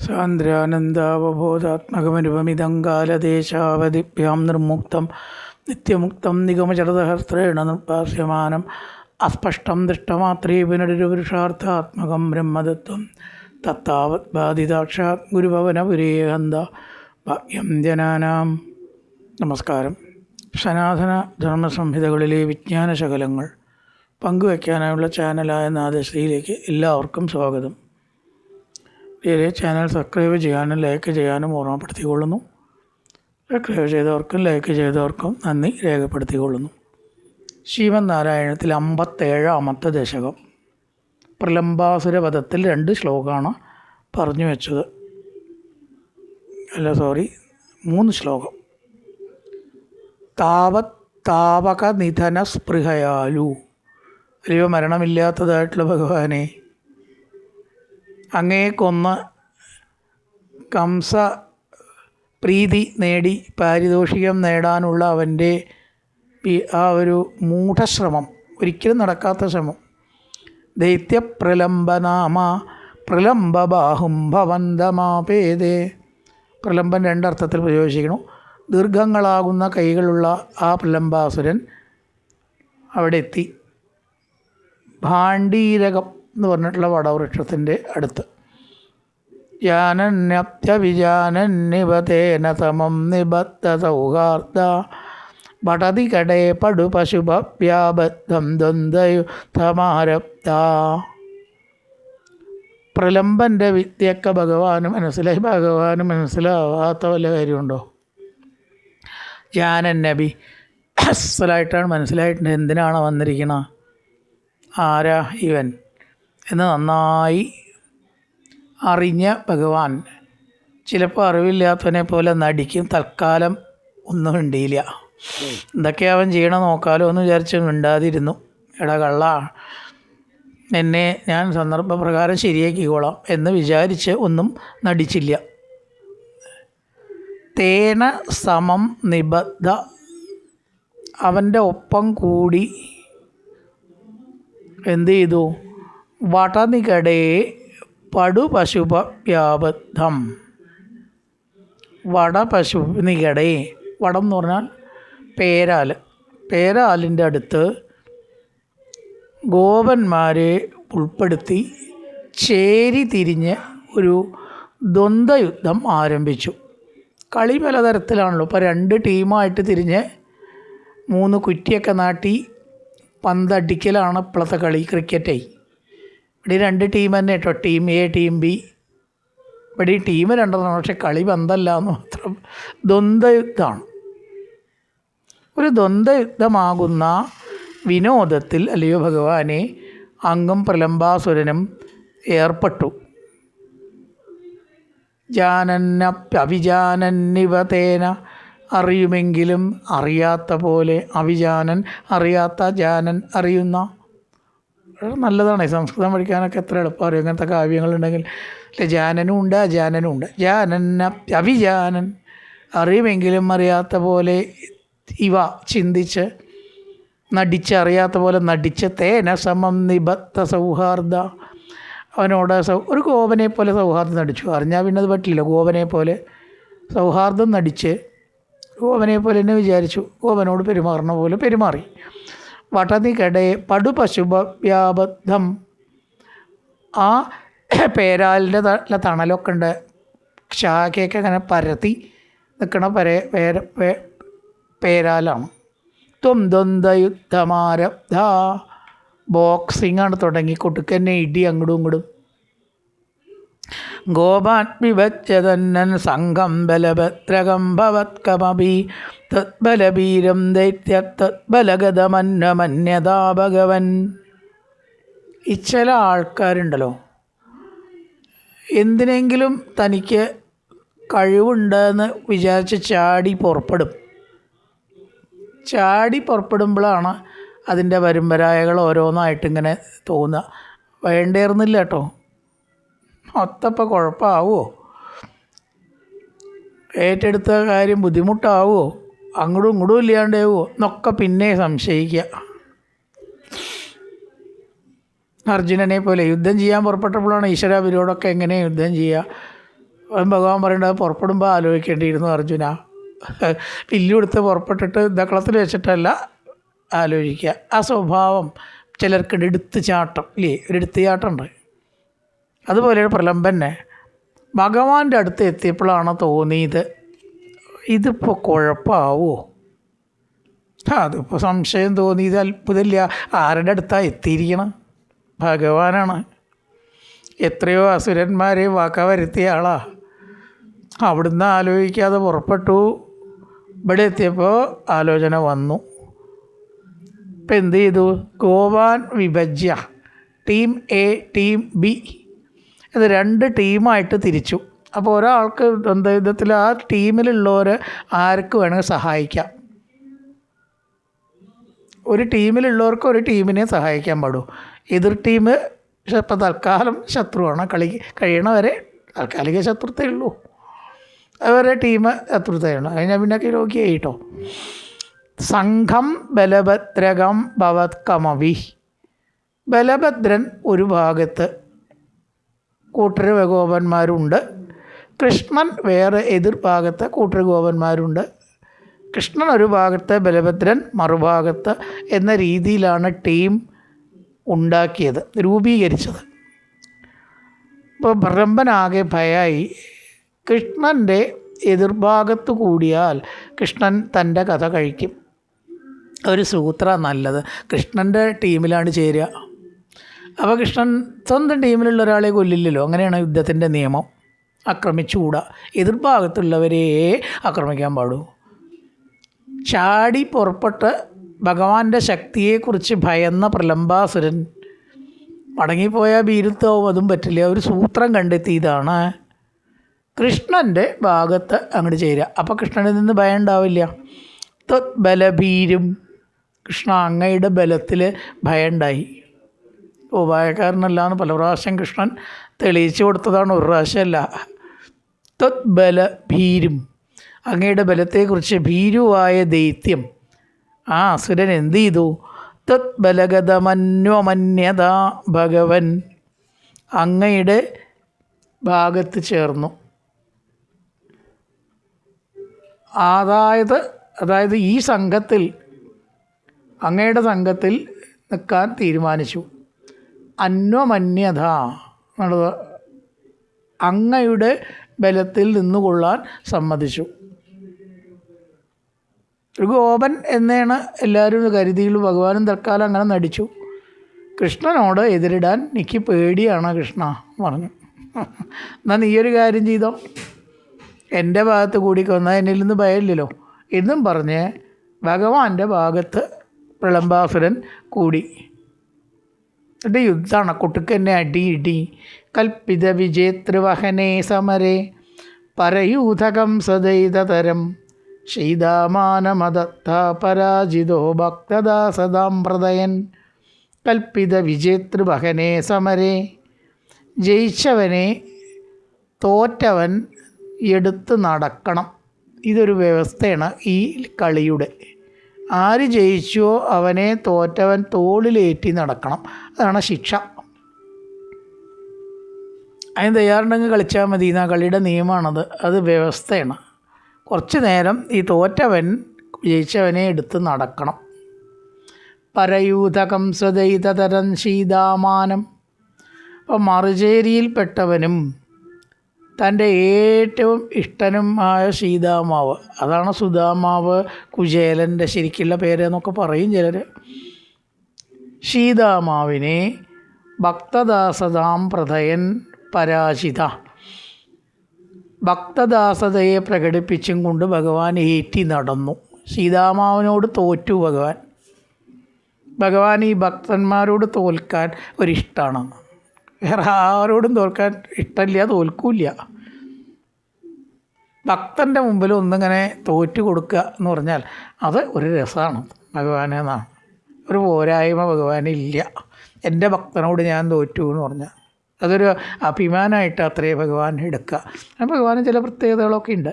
സാന്ദ്രാനന്ദാവബോധാത്മകമനുപമിതം കാലദേശാവധിഭ്യാം നിർമുക്തം നിത്യമുക്തം നിഗമചരതഹസ്രേണ നിർഭാസ്യമാനം അസ്പഷ്ടം ദൃഷ്ടമാത്രേ പുനരുപുരുഷാർത്ഥാത്മകം ബ്രഹ്മതത്വം തത്താവത് ബാധിതാക്ഷാത് ഗുരുഭവനപുരേഹന്ത ഭാഗ്യം ജനാനാം. നമസ്കാരം. സനാതന ധർമ്മസംഹിതകളിലെ വിജ്ഞാനശകലങ്ങൾ പങ്കുവയ്ക്കാനായുള്ള ചാനലായ നാദശ്രീയിലേക്ക് എല്ലാവർക്കും സ്വാഗതം. ചാനൽ സബ്സ്ക്രൈബ് ചെയ്യാനും ലൈക്ക് ചെയ്യാനും ഓർമ്മപ്പെടുത്തിക്കൊള്ളുന്നു. സബ്സ്ക്രൈബ് ചെയ്തവർക്കും ലൈക്ക് ചെയ്തവർക്കും നന്ദി രേഖപ്പെടുത്തിക്കൊള്ളുന്നു. ശ്രീമന്നാരായണത്തിൽ 57ാമത്തെ ദശകം പ്രലംബാസുരവധത്തിൽ 2 ശ്ലോകമാണ് പറഞ്ഞു വെച്ചത്. 3 ശ്ലോകം. താവത് താവക നിധന സ്പൃഹയാലു, അല്ലയോ മരണമില്ലാത്തതായിട്ടുള്ള ഭഗവാനെ, അങ്ങേ കൊന്ന് കംസ പ്രീതി നേടി പാരിതോഷികം നേടാനുള്ള അവൻ്റെ ആ ഒരു മൂഢശ്രമം, ഒരിക്കലും നടക്കാത്ത ശ്രമം, ദൈത്യപ്രലംബനാമ പ്രലംബബാഹും ഭവന്തമാപേദേ. പ്രലംബൻ 2 അർത്ഥത്തിൽ പ്രയോഗിക്കണം. ദീർഘങ്ങളാകുന്ന കൈകളുള്ള ആ പ്രലംബാസുരൻ അവിടെ എത്തി. ഭാണ്ഡീരകം എന്ന് പറഞ്ഞിട്ടുള്ള വടവൃക്ഷത്തിൻ്റെ അടുത്ത്. ജാനന്യപ്യവിജാനന്നിപതേന സമം നിബദ്ധ സൗഹാർദ്ദ ഭടതി കടേ പടു പശുഭ്യാബദ്ധം ദ്വന്ദ്വയുദ്ധമാരബ്ധ. പ്രലംബൻ്റെ വിദ്യയൊക്കെ ഭഗവാന് മനസ്സിലാവാത്ത വല്ല കാര്യമുണ്ടോ? ജാനൻ നബി അസലായിട്ടാണ് മനസ്സിലായിട്ടുണ്ട് എന്തിനാണ് വന്നിരിക്കണം, ആരാ ഇവൻ എന്ന് നന്നായി അറിഞ്ഞ ഭഗവാൻ ചിലപ്പോൾ അറിവില്ലാത്തവനെ പോലെ നടിക്കും. തൽക്കാലം ഒന്നും മിണ്ടിയില്ല. എന്തൊക്കെയാ അവൻ ചെയ്യണം നോക്കാലോ എന്ന് വിചാരിച്ച് മിണ്ടാതിരുന്നു. എടാ കള്ള, എന്നെ ഞാൻ സന്ദർഭപ്രകാരം ശരിയാക്കിക്കോളാം എന്ന് വിചാരിച്ച് ഒന്നും നടിച്ചില്ല. തേന സമം നിബദ്ധ, അവൻ്റെ ഒപ്പം കൂടി എന്ത് ചെയ്തു? വടനികടേ പടുപശുഭ്യാബദ്ധം. വടപശു നികടേ, വടം എന്ന് പറഞ്ഞാൽ പേരാൽ, പേരാലിൻ്റെ അടുത്ത് ഗോപന്മാരെ ഉൾപ്പെടുത്തി ചേരി തിരിഞ്ഞ് ഒരു ദ്വന്ദ്വയുദ്ധം ആരംഭിച്ചു. കളി പലതരത്തിലാണല്ലോ. ഇപ്പോൾ 2 ടീമായിട്ട് തിരിഞ്ഞ് 3 കുറ്റിയൊക്കെ നാട്ടി പന്തടിക്കലാണ് ഇപ്പോഴത്തെ കളി. ക്രിക്കറ്റായി ഇവിടെ 2 ടീം തന്നെ കേട്ടോ, ടീം എ ടീം ബി. ഇവിടെ ഈ ടീം 2 പക്ഷെ കളി പന്തല്ല എന്ന് മാത്രം. ദ്വന്ദ്വയുദ്ധമാണ്. ഒരു ദ്വന്ദ്വയുദ്ധമാകുന്ന വിനോദത്തിൽ അല്ലയോ ഭഗവാനെ അങ്ങും പ്രലംബാസുരനും ഏർപ്പെട്ടു. ജാനന്യപ്യവിജാനന്നിവതേന, അറിയുമെങ്കിലും അറിയാത്ത പോലെ, അവിജാനൻ അറിയാത്ത, ജാനൻ അറിയുന്ന. നല്ലതാണ് ഈ സംസ്കൃതം പഠിക്കാനൊക്കെ എത്ര എളുപ്പം അറിയും. അങ്ങനത്തെ കാവ്യങ്ങളുണ്ടെങ്കിൽ അല്ലെ, ജാനനും ഉണ്ട് അജാനനും ഉണ്ട്. ജാനന്യപ്യവിജാനൻ, അറിയുമെങ്കിലും അറിയാത്ത പോലെ, ഇവ ചിന്തിച്ച് നടിച്ച്, അറിയാത്ത പോലെ നടിച്ച്, തേന സമം നിബദ്ധ സൗഹാർദ്ദ, അവനോട് ഒരു ഗോപനെ പോലെ സൗഹാർദ്ദം നടിച്ചു. അറിഞ്ഞാൽ പിന്നെ അത് പറ്റില്ല. ഗോപനെ പോലെ സൗഹാർദ്ദം നടിച്ച്, ഗോപനെ പോലെ തന്നെ വിചാരിച്ചു, ഗോപനോട് പെരുമാറുന്ന പോലെ പെരുമാറി. വടനികടേ പടുപശുഭ്യാബദ്ധം, ആ പേരാലിൻ്റെ തണലൊക്കെ ഉണ്ട്, ശാഖയൊക്കെ അങ്ങനെ പരത്തി നിൽക്കണ പേരാലാണ്. ദ്വന്ദ്വയുദ്ധമാരബ്ധ, ബോക്സിംഗ് ആണ് തുടങ്ങി. കൊട്ടുക്കന്നെ ഇടി അങ്ങോട്ടും ഇങ്ങോട്ടും. ഗോപാൻ വിഭജ്യതന്നൻ സംഘം ബലഭദ്രകം ഭവത്കമപി തത്ബലബീരം ദൈത്യ തത്ബലഗതമന്യമന്യതാ ഭഗവൻ. ഈ ചില ആൾക്കാരുണ്ടല്ലോ, എന്തിനെങ്കിലും തനിക്ക് കഴിവുണ്ടെന്ന് വിചാരിച്ച് ചാടി പുറപ്പെടുമ്പോഴാണ് അതിൻ്റെ വരുംപരായകൾ ഓരോന്നായിട്ടിങ്ങനെ തോന്നുക. വേണ്ടേർന്നില്ല കേട്ടോ, മൊത്തപ്പോൾ കുഴപ്പമാവുമോ, ഏറ്റെടുത്ത കാര്യം ബുദ്ധിമുട്ടാവുമോ, അങ്ങോട്ടും ഇങ്ങോട്ടും ഇല്ലാണ്ടാവുമോ എന്നൊക്കെ പിന്നെ സംശയിക്കുക. അർജുനനെ പോലെ യുദ്ധം ചെയ്യാൻ പുറപ്പെട്ടപ്പോഴാണ് ഈശ്വര ഇവരോടൊക്കെ എങ്ങനെ യുദ്ധം ചെയ്യുക, ഭഗവാൻ പറയേണ്ടത് പുറപ്പെടുമ്പോൾ ആലോചിക്കേണ്ടിയിരുന്നു അർജുന. വില്ലുകൊടുത്ത് പുറപ്പെട്ടിട്ട് ദക്കളത്തിൽ വെച്ചിട്ടല്ല ആലോചിക്കുക. ആ സ്വഭാവം ചിലർക്ക് എടുത്ത് ചാട്ടം ഇല്ലേ, ഒരു എടുത്ത് ചാട്ടമുണ്ട്. അതുപോലെയാണ് പ്രലംബനെ. ഭഗവാന്റെ അടുത്ത് എത്തിയപ്പോഴാണ് തോന്നിയത് ഇതിപ്പോൾ കുഴപ്പമാവോ. അതിപ്പോൾ സംശയം തോന്നിയത് അത്ഭുതമില്ല. ആരുടെ അടുത്താണ് എത്തിയിരിക്കണം? ഭഗവാനാണ്. എത്രയോ അസുരന്മാരെ വാക്ക വരുത്തിയ ആളാ. അവിടുന്ന് ആലോചിക്കാതെ പുറപ്പെട്ടു. ഇവിടെ എത്തിയപ്പോൾ ആലോചന വന്നു. ഇപ്പം എന്ത് ചെയ്തു? ഗോവാൻ വിഭജ്യ ടീം എ ടീം ബി ഇത് 2 ടീമായിട്ട് തിരിച്ചു. അപ്പോൾ ഒരാൾക്ക് എന്താ വിധത്തിൽ ആ ടീമിലുള്ളവർ ആർക്ക് വേണമെങ്കിൽ സഹായിക്കാം. ഒരു ടീമിലുള്ളവർക്ക് ഒരു ടീമിനെ സഹായിക്കാൻ പാടൂ. എതിർ ടീം ഇപ്പം തൽക്കാലം ശത്രുവാണ്. കളി കഴിയണവരെ താൽക്കാലിക ശത്രുതയേ ഉള്ളൂ. അവരെ ടീം ശത്രുതയാണ്. കഴിഞ്ഞാൽ പിന്നെ രോഗിയായി കേട്ടോ. സംഘം ബലഭദ്രകം ഭവത്കമവി. ബലഭദ്രൻ ഒരു ഭാഗത്ത്, കൂട്ടര് ഗോപന്മാരുണ്ട്. കൃഷ്ണൻ വേറെ എതിർഭാഗത്ത് കൂട്ടര് ഗോപന്മാരുണ്ട്. കൃഷ്ണൻ ഒരു ഭാഗത്ത്, ബലഭദ്രൻ മറുഭാഗത്ത് എന്ന രീതിയിലാണ് ടീം ഉണ്ടാക്കിയത്, രൂപീകരിച്ചത്. ഇപ്പോൾ പ്രലംബനാകെ ഭയമായി. കൃഷ്ണൻ്റെ എതിർഭാഗത്ത് കൂടിയാൽ കൃഷ്ണൻ തൻ്റെ കഥ കഴിക്കും. ഒരു സൂത്ര നല്ലത്, കൃഷ്ണൻ്റെ ടീമിലാണ് ചേരുക. അപ്പോൾ കൃഷ്ണൻ സ്വന്തം ടീമിലുള്ള ഒരാളെ കൊല്ലില്ലല്ലോ. അങ്ങനെയാണ് യുദ്ധത്തിൻ്റെ നിയമം. ആക്രമിച്ചുകൂടാ, എതിർഭാഗത്തുള്ളവരെ ആക്രമിക്കാൻ പാടൂ. ചാടി പുറപ്പെട്ട് ഭഗവാന്റെ ശക്തിയെക്കുറിച്ച് ഭയന്ന പ്രലംബാസുരൻ മടങ്ങിപ്പോയ ഭീരുത്വവും അതും പറ്റില്ല. ഒരു സൂത്രം കണ്ടെത്തിയതാണ് കൃഷ്ണൻ്റെ ഭാഗത്ത് അങ്ങോട്ട് ചേരുക. അപ്പോൾ കൃഷ്ണനിൽ നിന്ന് ഭയം ഉണ്ടാവില്ല. ത്വത് ബലഭീരും, കൃഷ്ണ അങ്ങയുടെ ബലത്തിൽ ഭയം ഉണ്ടായി. ഉപായക്കാരനല്ലാന്ന് പല പ്രാവശ്യം കൃഷ്ണൻ തെളിയിച്ചു കൊടുത്തതാണ്, ഒരു പ്രാവശ്യമല്ല. ത്വത് ബലഭീരും, അങ്ങയുടെ ബലത്തെക്കുറിച്ച് ഭീരുവായ ദൈത്യം ആ അസുരൻ എന്ത് ചെയ്തു? ത്വത് ബലഗതമന്വമന്യത ഭഗവൻ, അങ്ങയുടെ ഭാഗത്ത് ചേർന്നു. അതായത് ഈ സംഘത്തിൽ, അങ്ങയുടെ സംഘത്തിൽ നിൽക്കാൻ തീരുമാനിച്ചു. അന്വമന്യത എന്നുള്ളത് അങ്ങയുടെ ബലത്തിൽ നിന്നുകൊള്ളാൻ സമ്മതിച്ചു. ഒരു ഗോപൻ എന്നാണ് എല്ലാവരും കരുതിയുള്ളൂ. ഭഗവാനും തൽക്കാലം അങ്ങനെ നടിച്ചു. കൃഷ്ണനോട് എതിരിടാൻ എനിക്ക് പേടിയാണ് കൃഷ്ണ പറഞ്ഞു. എന്നാൽ നീയൊരു കാര്യം ചെയ്തോ, എൻ്റെ ഭാഗത്ത് കൂടി കൊന്നാൽ എന്നിൽ നിന്ന് ഭയമില്ലല്ലോ എന്നും പറഞ്ഞ് ഭഗവാന്റെ ഭാഗത്ത് പ്രളംബാസുരൻ കൂടി. എന്നിട്ട് യുദ്ധമാണ്. കൊട്ടുക്കെന്നെ അടി ഇടി. കൽപ്പിത വിജേതൃവഹനേ സമരേ പരയൂഥകം സദൈതതരം ശീതാമാനമദത്ത പരാജിതോ ഭക്തദാസദാം പ്രദയൻ. കൽപ്പിത വിജേതൃവഹനേ സമരേ, ജയിച്ചവനെ തോറ്റവൻ എടുത്ത് നടക്കണം. ഇതൊരു വ്യവസ്ഥയാണ് ഈ കളിയുടെ. ആര് ജയിച്ചോ അവനെ തോറ്റവൻ തോളിലേറ്റി നടക്കണം. അതാണ് ശിക്ഷ. അതിന് തയ്യാറുണ്ടെങ്കിൽ കളിച്ചാൽ മതി എന്നാ കളിയുടെ നിയമമാണത്. അത് വ്യവസ്ഥയാണ്. കുറച്ച് നേരം ഈ തോറ്റവൻ ജയിച്ചവനെ എടുത്ത് നടക്കണം. പരയൂഥകം സ്വദൈതതരം ശീതാമാനം. അപ്പോൾ മറുചേരിയിൽപ്പെട്ടവനും തൻ്റെ ഏറ്റവും ഇഷ്ടനുമായ സീതാമാവ്, അതാണ് സുധാമാവ്, കുചേലൻ്റെ ശരിക്കുള്ള പേരെന്നൊക്കെ പറയും ചിലർ. സീതാമാവിനെ ഭക്തദാസതാം പ്രദയൻ പരാജിത, ഭക്തദാസതയെ പ്രകടിപ്പിച്ചും കൊണ്ട് ഭഗവാൻ ഏറ്റി നടന്നു. സീതാമാവിനോട് തോറ്റു ഭഗവാൻ. ഭഗവാൻ ഈ ഭക്തന്മാരോട് തോൽക്കാൻ ഒരിഷ്ടമാണ്. വേറെ ആരോടും തോൽക്കാൻ ഇഷ്ടമില്ല, തോൽക്കില്ല. ഭക്തൻ്റെ മുമ്പിൽ ഒന്നിങ്ങനെ തോറ്റു കൊടുക്കുക എന്ന് പറഞ്ഞാൽ അത് ഒരു രസമാണ് ഭഗവാനെന്നാണ്. ഒരു പോരായ്മ ഭഗവാനില്ല. എൻ്റെ ഭക്തനോട് ഞാൻ തോറ്റു എന്ന് പറഞ്ഞാൽ അതൊരു അഭിമാനമായിട്ട് അത്രേ ഭഗവാൻ എടുക്കുക. ഭഗവാന് ചില പ്രത്യേകതകളൊക്കെ ഉണ്ട്.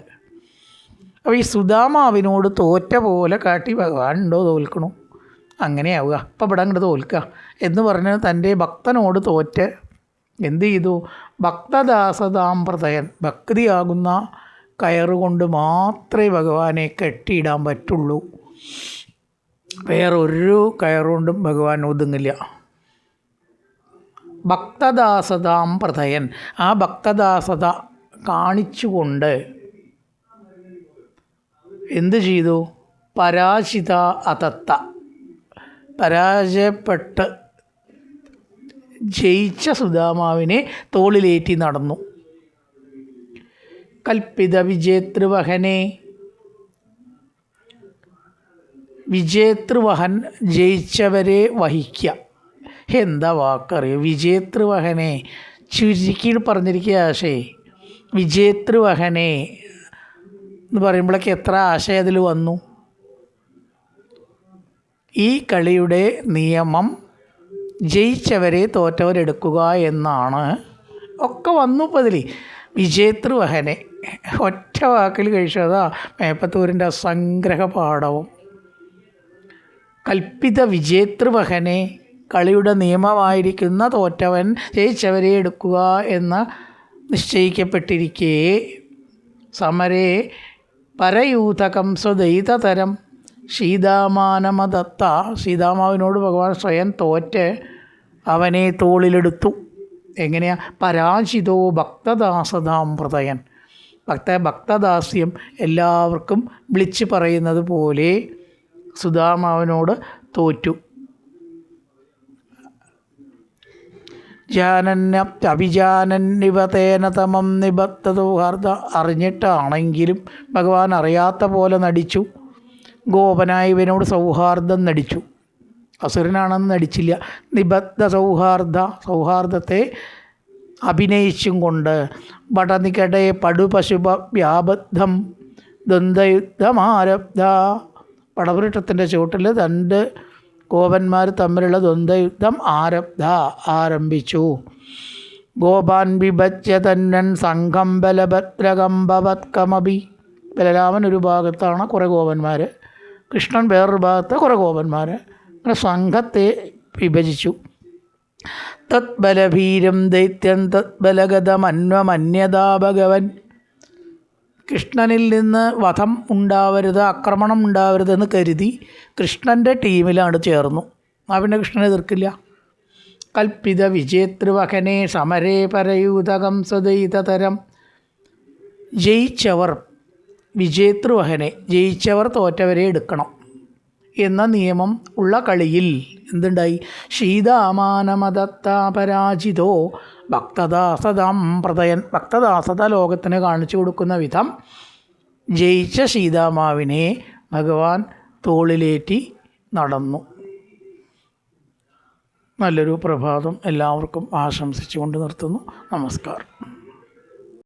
അപ്പോൾ ഈ സുധാമാവിനോട് തോറ്റ പോലെ കാട്ടി ഭഗവാൻ ഉണ്ടോ തോൽക്കണു, അങ്ങനെയാവുക. അപ്പോൾ ഇവിടെ അങ്ങോട്ട് തോൽക്കുക എന്ന് പറഞ്ഞാൽ തൻ്റെ ഭക്തനോട് തോറ്റ് എന്ത് ചെയ്തു? ഭക്തദാസതാം പ്രതയൻ, ഭക്തിയാകുന്ന കയറുകൊണ്ട് മാത്രമേ ഭഗവാനെ കെട്ടിയിടാൻ പറ്റുള്ളൂ. വേറൊരു കയറുകൊണ്ടും ഭഗവാൻ ഒതുങ്ങില്ല. ഭക്തദാസതാം പ്രതയൻ, ആ ഭക്തദാസത കാണിച്ചുകൊണ്ട് എന്ത് ചെയ്തു? പരാജിത അതത്ത, പരാജയപ്പെട്ട് ജയിച്ച സുദാമാവിനെ തോളിലേറ്റി നടന്നു. കൽപ്പിത വിജേതൃവഹനെ, വിജേതൃവഹൻ ജയിച്ചവരെ വഹിക്കുക. എന്താ വാക്കറിയോ? വിജേതൃവഹനെ ചുരുക്കി പറഞ്ഞിരിക്കുക ആശേ. വിജേതൃവഹനെ എന്ന് പറയുമ്പോഴേക്ക് എത്ര ആശയം അതിൽ വന്നു. ഈ കളിയുടെ നിയമം ജയിച്ചവരെ തോറ്റവരെടുക്കുക എന്നാണ്. ഒക്കെ വന്നു ഇപ്പോൾ അതിൽ. വിജേതൃവഹനെ ഒറ്റ വാക്കിൽ കഴിച്ചതാ മേപ്പത്തൂരിൻ്റെ അസംഗ്രഹ പാഠവും. കൽപ്പിത വിജേതൃവഹനെ, കളിയുടെ നിയമമായിരിക്കുന്ന തോറ്റവൻ ജയിച്ചവരെ എടുക്കുക എന്ന് നിശ്ചയിക്കപ്പെട്ടിരിക്കെ, സമരേ പരയൂഥകം സ്വദൈതതരം സീതാമാനമദത്ത, സീതാമാവിനോട് ഭഗവാൻ സ്വയം തോറ്റ് അവനെ തോളിലെടുത്തു. എങ്ങനെയാ? പരാജിതോ ഭക്തദാസതാം പ്രതയൻ, ഭക്തദാസ്യം എല്ലാവർക്കും വിളിച്ച് പറയുന്നത് പോലെ സുദാമാവിനോട് തോറ്റു. അഭിജാനന്നിവതേന തമം നിബദ്ധതൗഹാർദ്ദ, അറിഞ്ഞിട്ടാണെങ്കിലും ഭഗവാൻ അറിയാത്ത പോലെ നടിച്ചു. ഗോപനായ ഇവനോട് സൗഹാർദ്ദം നടിച്ചു. അസുരനാണെന്ന് നടിച്ചില്ല. നിബദ്ധ സൗഹാർദ്ദത്തെ അഭിനയിച്ചും കൊണ്ട് വടനികടേ പടുപശുപ വ്യാബദ്ധം ദ്വന്ദ്വയുദ്ധമാരബ്ധ, പടവൃക്ഷത്തിൻ്റെ ചുവട്ടിൽ 2 ഗോപന്മാർ തമ്മിലുള്ള ദ്വന്ദ്വയുദ്ധം ആരംഭിച്ചു. ഗോപാൻ വിഭജ്യ തന്നൻ സംഘം ബലഭദ്രകമ്പവത്കമഭി, ബലരാമൻ ഒരു ഭാഗത്താണ് കുറേ ഗോപന്മാർ, കൃഷ്ണൻ വേറൊരു ഭാഗത്ത് കുറേ ഗോപന്മാർ, അങ്ങനെ സംഘത്തെ വിഭജിച്ചു. തത് ബലഭീരം ദൈത്യൻ തത് ബലഗതമന്വമന്യതാ ഭഗവൻ, കൃഷ്ണനിൽ നിന്ന് വധം ഉണ്ടാവരുത്, ആക്രമണം ഉണ്ടാവരുതെന്ന് കരുതി കൃഷ്ണൻ്റെ ടീമിലാണ് ചേർന്നു. പിന്നെ കൃഷ്ണനെ എതിർക്കില്ല. കൽപ്പിത വിജേതൃവഹനെ സമരേ പരയൂതകം സ്വദൈതതരം, ജയിച്ചവർ വിജേതൃവഹനെ, ജയിച്ചവർ തോറ്റവരെ എടുക്കണം എന്ന നിയമം ഉള്ള കളിയിൽ എന്തുണ്ടായി? സീതാമാനമദത്താ പരാജിതോ ഭക്തദാസതാം പ്രതയൻ, ഭക്തദാസത ലോകത്തിന് കാണിച്ചു കൊടുക്കുന്ന വിധം ജയിച്ച സീതാമാവിനെ ഭഗവാൻ തോളിലേറ്റി നടന്നു. നല്ലൊരു പ്രഭാതം എല്ലാവർക്കും ആശംസിച്ചുകൊണ്ട് നിർത്തുന്നു. നമസ്കാരം.